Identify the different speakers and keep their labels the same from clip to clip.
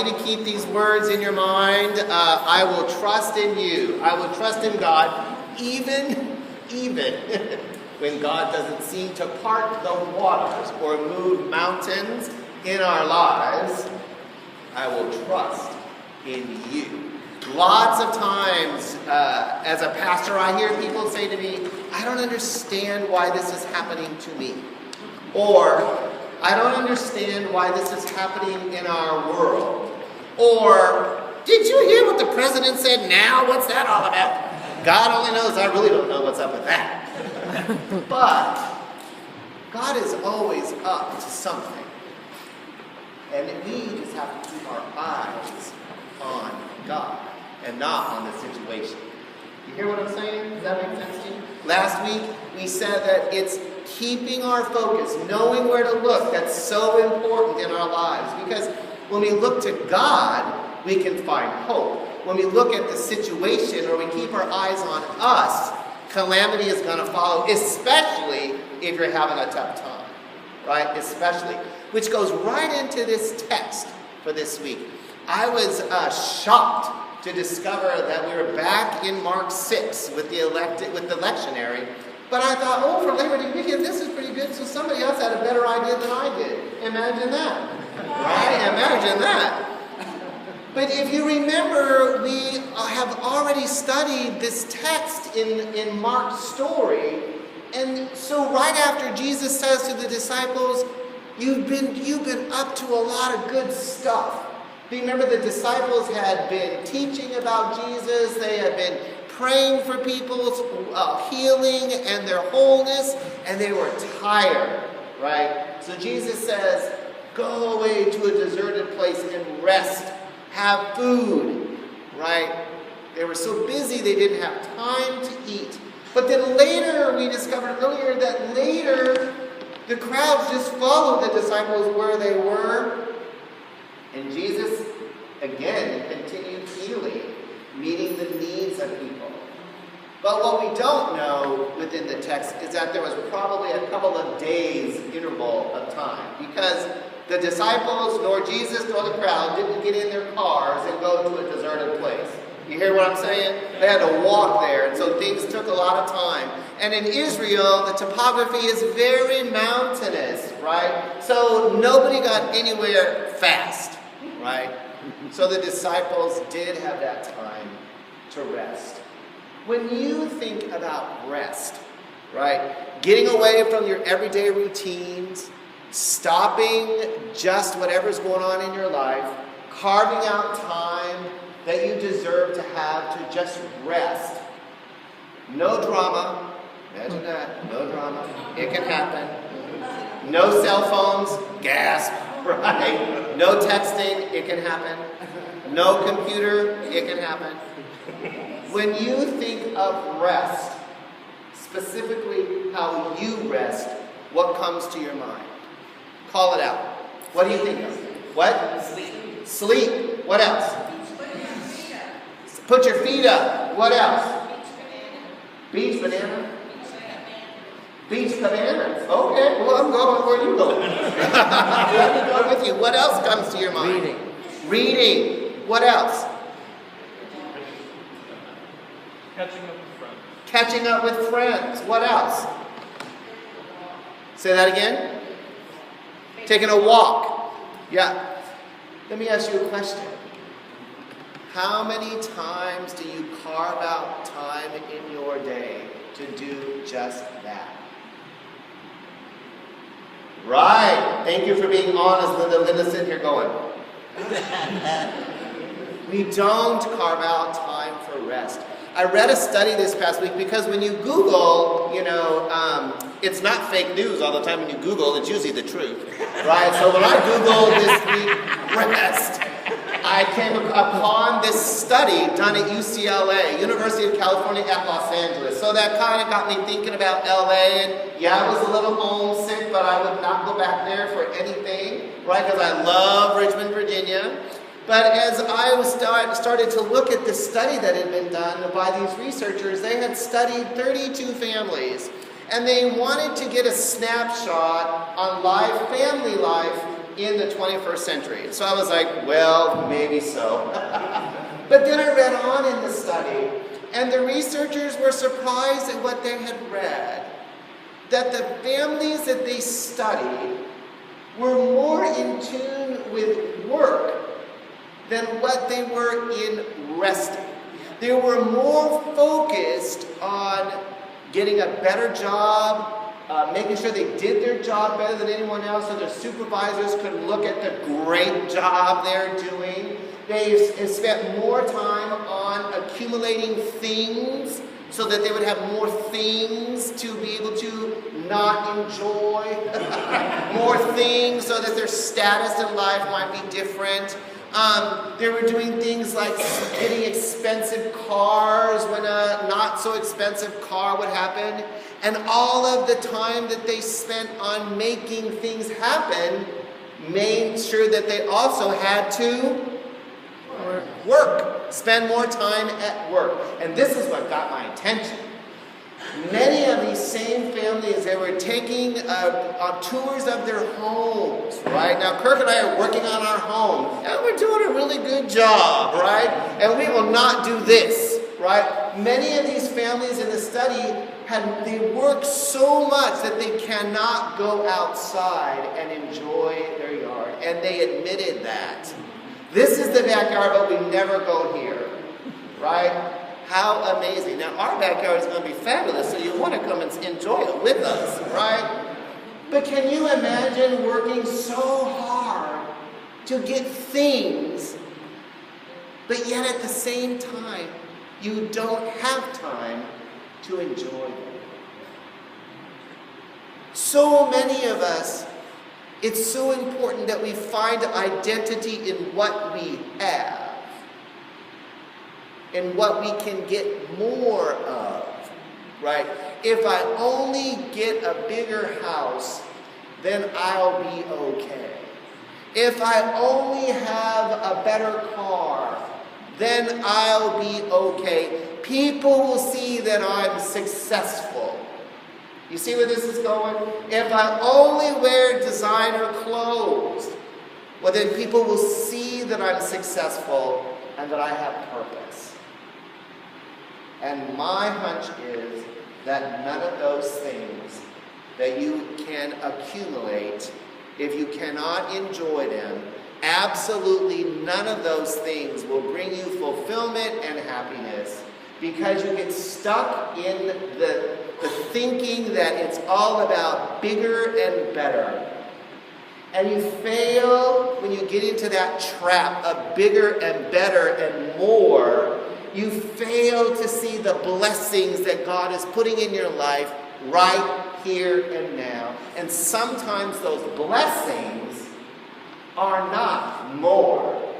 Speaker 1: you to keep these words in your mind. I will trust in you. I will trust in God, even when God doesn't seem to part the waters or move mountains in our lives. I will trust in you. Lots of times, as a pastor, I hear people say to me, I don't understand why this is happening to me. Or, I don't understand why this is happening in our world. Or, did you hear what the president said now? What's that all about? God only knows. I really don't know what's up with that. But God is always up to something. And we just have to keep our eyes on God and not on the situation. You hear what I'm saying? Does that make sense to you? Last week, we said that it's keeping our focus, knowing where to look, that's so important in our lives. Because when we look to God, we can find hope. When we look at the situation or we keep our eyes on us, calamity is going to follow, especially if you're having a tough time. Right? Especially. Which goes right into this text for this week. I was shocked to discover that we were back in Mark 6 with the lectionary. But I thought, oh, for Labor Day weekend, this is pretty good. So somebody else had a better idea than I did. Imagine that. Right? Imagine that. But if you remember, we have already studied this text in Mark's story. And so right after Jesus says to the disciples, you've been up to a lot of good stuff. Do you remember the disciples had been teaching about Jesus? They had been praying for people's healing and their wholeness, and they were tired, right? So Jesus says, go away to a deserted place and rest. Have food, right? They were so busy they didn't have time to eat. But then later, we discovered earlier that later, the crowds just followed the disciples where they were. And Jesus, again, continued healing, meeting the needs of people. But what we don't know within the text is that there was probably a couple of days interval of time. Because the disciples, nor Jesus, nor the crowd didn't get in their cars and go to a deserted place. You hear what I'm saying? They had to walk there, and so things took a lot of time. And in Israel, the topography is very mountainous, right? So nobody got anywhere fast, right? So the disciples did have that time to rest. When you think about rest, right? Getting away from your everyday routines, stopping just whatever's going on in your life, carving out time that you deserve to have to just rest. No drama. Imagine that. No drama. It can happen. No cell phones. Gasp. Right? No texting. It can happen. No computer. It can happen. When you think of rest, specifically how you rest, what comes to your mind? Call it out. What do you think of? What? Sleep. Sleep. What else? Put your feet up. What else? Beach banana. Beach bananas. Okay, well, I'm going where you going. I'm going with you. What else comes to your mind? Reading. What else?
Speaker 2: Catching up with friends.
Speaker 1: Catching up with friends. What else? Say that again. Taking a walk. Yeah. Let me ask you a question. How many times do you carve out time in your day to do just that? Right. Thank you for being honest, Linda. Linda's sitting here going. We don't carve out time for rest. I read a study this past week because when you Google, it's not fake news all the time. When you Google, it's usually the truth, right? So when I Googled this week, rest, I came upon this study done at UCLA, University of California at Los Angeles. So that kind of got me thinking about LA. And yeah, I was a little homesick, but I would not go back there for anything, right? Because I love Richmond, Virginia. But as I started to look at this study that had been done by these researchers, they had studied 32 families. And they wanted to get a snapshot on family life in the 21st century. So I was like, well, maybe so. But then I read on in the study, and the researchers were surprised at what they had read. That the families that they studied were more in tune with work than what they were in resting. They were more focused on getting a better job, making sure they did their job better than anyone else so their supervisors could look at the great job they're doing. They spent more time on accumulating things so that they would have more things to be able to not enjoy. More things so that their status in life might be different. They were doing things like getting expensive cars when a not so expensive car would happen. And all of the time that they spent on making things happen made sure that they also had to work. Spend more time at work. And this is what got my attention. Many of these same families, they were taking tours of their homes, right? Now, Kirk and I are working on our home, and we're doing a really good job, right? And we will not do this, right? Many of these families in the study, they work so much that they cannot go outside and enjoy their yard. And they admitted that. This is the backyard, but we never go here, right? How amazing. Now, our backyard is going to be fabulous, so you want to come and enjoy it with us, right? But can you imagine working so hard to get things, but yet at the same time, you don't have time to enjoy them? So many of us, it's so important that we find identity in what we have, and what we can get more of, right? If I only get a bigger house, then I'll be okay. If I only have a better car, then I'll be okay. People will see that I'm successful. You see where this is going? If I only wear designer clothes, well, then people will see that I'm successful and that I have purpose. And my hunch is that none of those things that you can accumulate, if you cannot enjoy them, absolutely none of those things will bring you fulfillment and happiness, because you get stuck in the thinking that it's all about bigger and better. And you fail when you get into that trap of bigger and better and more. You fail to see the blessings that God is putting in your life right here and now. And sometimes those blessings are not more,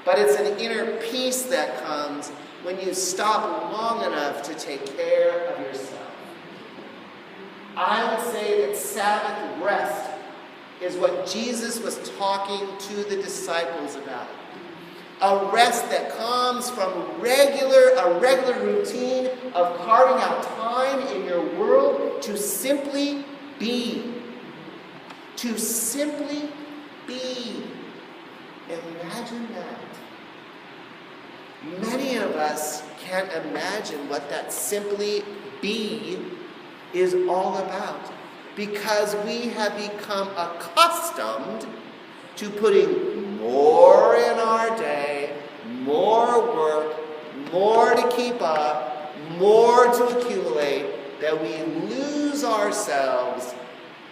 Speaker 1: but it's an inner peace that comes when you stop long enough to take care of yourself. I would say that Sabbath rest is what Jesus was talking to the disciples about. A rest that comes from a regular routine of carving out time in your world to simply be. To simply be. Imagine that. Many of us can't imagine what that simply be is all about, because we have become accustomed to putting more in our day, more work, more to keep up, more to accumulate, that we lose ourselves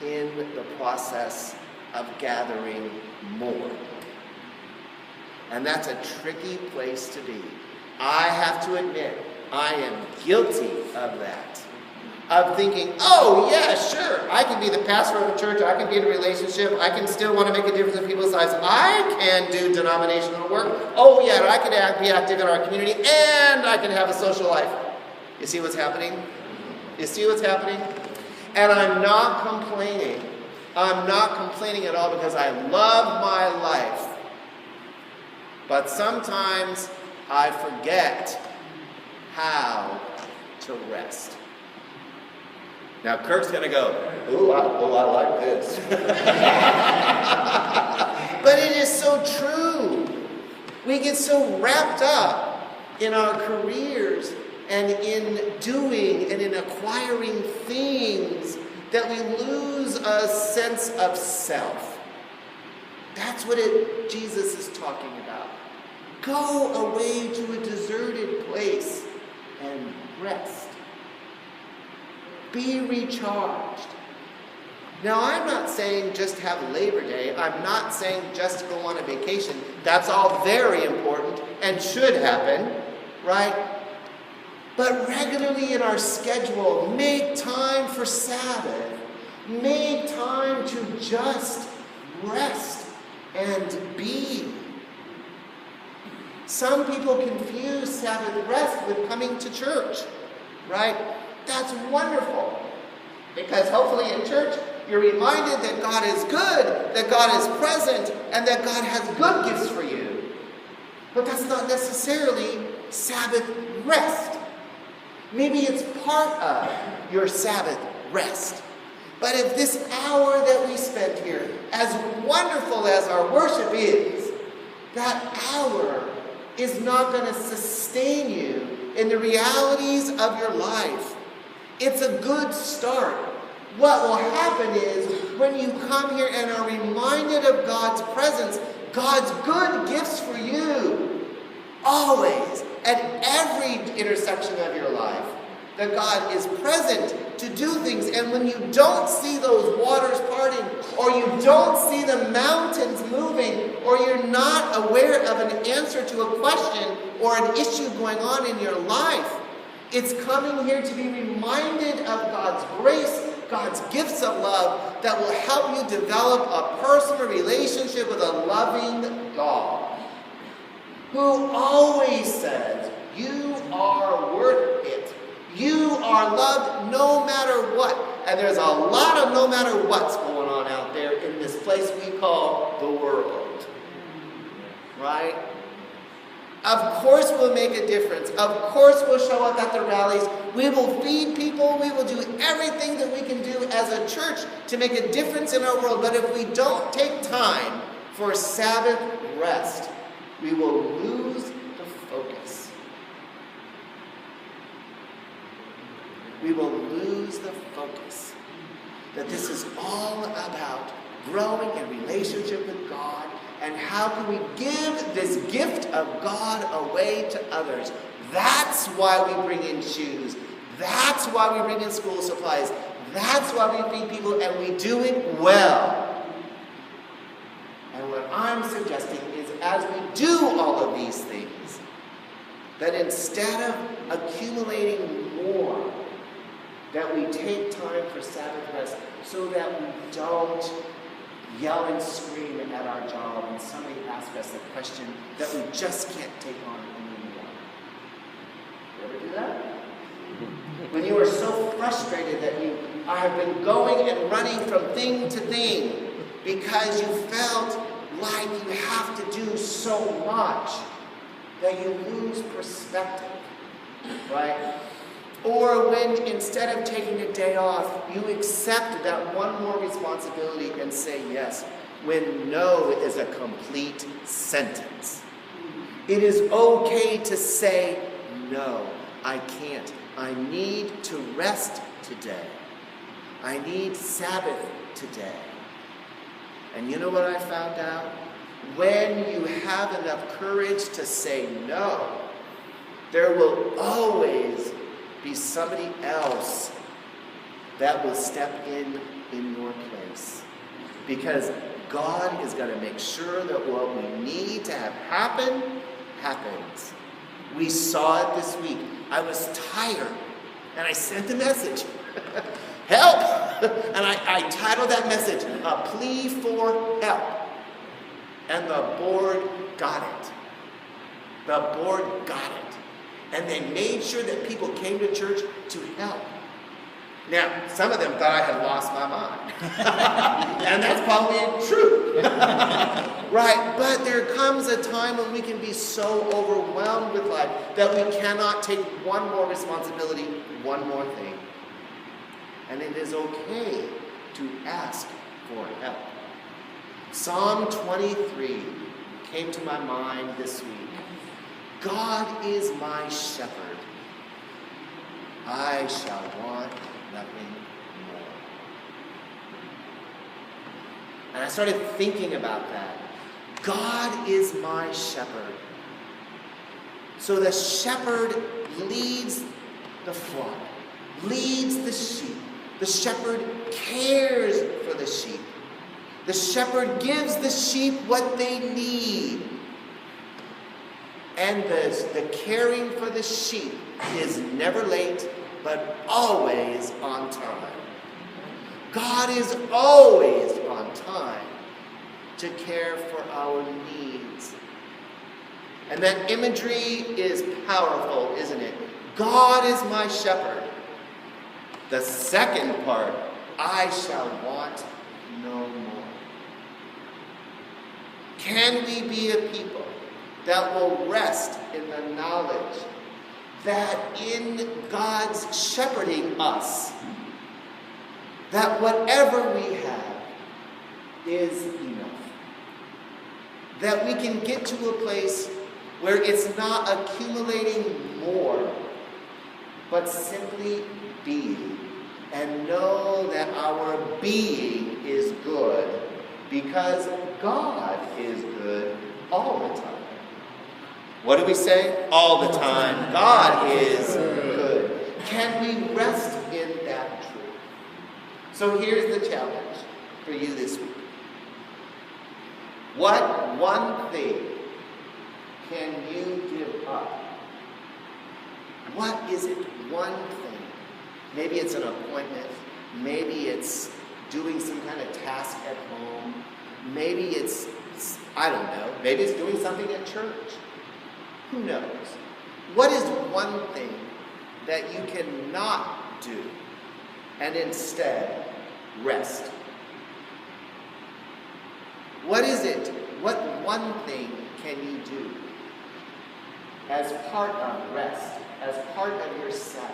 Speaker 1: in the process of gathering more. And that's a tricky place to be. I have to admit, I am guilty of that. Of thinking, oh yeah, sure, I can be the pastor of a church, I can be in a relationship, I can still want to make a difference in people's lives, I can do denominational work, oh yeah, I can be active in our community, and I can have a social life. You see what's happening? You see what's happening? And I'm not complaining. I'm not complaining at all, because I love my life. But sometimes I forget how to rest. Now Kirk's going to go, I like this. But it is so true. We get so wrapped up in our careers and in doing and in acquiring things that we lose a sense of self. That's what Jesus is talking about. Go away to a deserted place and rest. Be recharged. Now, I'm not saying just have Labor Day. I'm not saying just go on a vacation. That's all very important and should happen, right? But regularly in our schedule, make time for Sabbath. Make time to just rest and be. Some people confuse Sabbath rest with coming to church, right? That's wonderful. Because hopefully in church, you're reminded that God is good, that God is present, and that God has good gifts for you. But that's not necessarily Sabbath rest. Maybe it's part of your Sabbath rest. But if this hour that we spent here, as wonderful as our worship is, that hour is not going to sustain you in the realities of your life. It's a good start. What will happen is when you come here and are reminded of God's presence, God's good gifts for you, always, at every intersection of your life, that God is present to do things. And when you don't see those waters parting, or you don't see the mountains moving, or you're not aware of an answer to a question or an issue going on in your life, it's coming here to be reminded of God's grace, God's gifts of love that will help you develop a personal relationship with a loving God who always says, you are worth it. You are loved no matter what. And there's a lot of no matter what's going on out there in this place we call the world. Right? Of course we'll make a difference. Of course we'll show up at the rallies. We will feed people. We will do everything that we can do as a church to make a difference in our world. But if we don't take time for Sabbath rest, we will lose the focus. We will lose the focus. That this is all about growing in relationship with God. And how can we give this gift of God away to others? That's why we bring in shoes. That's why we bring in school supplies. That's why we feed people, and we do it well. And what I'm suggesting is as we do all of these things, that instead of accumulating more, that we take time for Sabbath rest so that we don't yell and scream at our job when somebody asks us a question that we just can't take on anymore. You ever do that? When you are so frustrated that you have been going and running from thing to thing because you felt like you have to do so much that you lose perspective, right? Or when instead of taking a day off, you accept that one more responsibility and say yes, when no is a complete sentence. It is okay to say, no, I can't. I need to rest today. I need Sabbath today. And you know what I found out? When you have enough courage to say no, there will always be somebody else that will step in your place. Because God is going to make sure that what we need to have happen, happens. We saw it this week. I was tired, and I sent a message. Help! And I titled that message, A Plea for Help. And the board got it. The board got it. And they made sure that people came to church to help. Now, some of them thought I had lost my mind. And that's probably true. Right? But there comes a time when we can be so overwhelmed with life that we cannot take one more responsibility, one more thing. and it is okay to ask for help. Psalm 23 came to my mind this week. God is my shepherd. I shall want nothing more. And I started thinking about that. God is my shepherd. So the shepherd leads the flock, leads the sheep. The shepherd cares for the sheep. The shepherd gives the sheep what they need. And the caring for the sheep is never late, but always on time. God is always on time to care for our needs. And that imagery is powerful, isn't it? God is my shepherd. The second part, I shall want no more. Can we be a people that will rest in the knowledge that in God's shepherding us, that whatever we have is enough? That we can get to a place where it's not accumulating more, but simply being, and know that our being is good because God is good all the time. What do we say? All the time. God is good. Can we rest in that truth? So here's the challenge for you this week. What one thing can you give up? What is it? One thing. Maybe it's an appointment. Maybe it's doing some kind of task at home. Maybe it's, I don't know, maybe it's doing something at church. Who knows? What is one thing that you cannot do and instead rest? What is it? What one thing can you do as part of rest, as part of your Sabbath,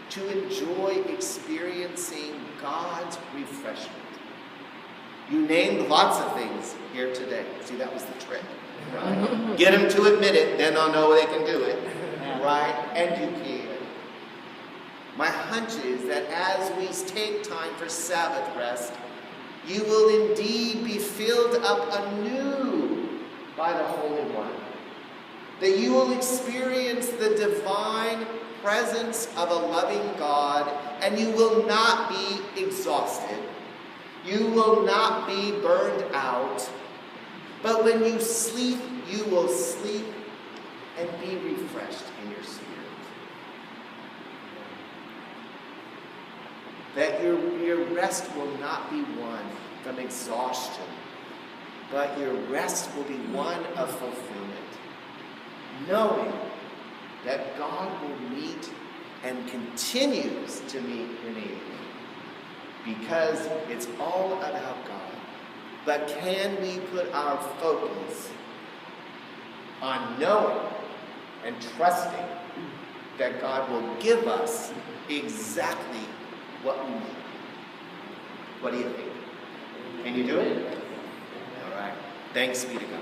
Speaker 1: to enjoy experiencing God's refreshment? You named lots of things here today. See, that was the trick. Right? Get them to admit it, then they'll know they can do it. Right? And you can. My hunch is that as we take time for Sabbath rest, you will indeed be filled up anew by the Holy One. That you will experience the divine presence of a loving God, and you will not be exhausted. You will not be burned out. But when you sleep, you will sleep and be refreshed in your spirit. That your rest will not be one from exhaustion, but your rest will be one of fulfillment. Knowing that God will meet and continues to meet your need. Because it's all about God. But can we put our focus on knowing and trusting that God will give us exactly what we need? What do you think? Can you do it? All right. Thanks be to God.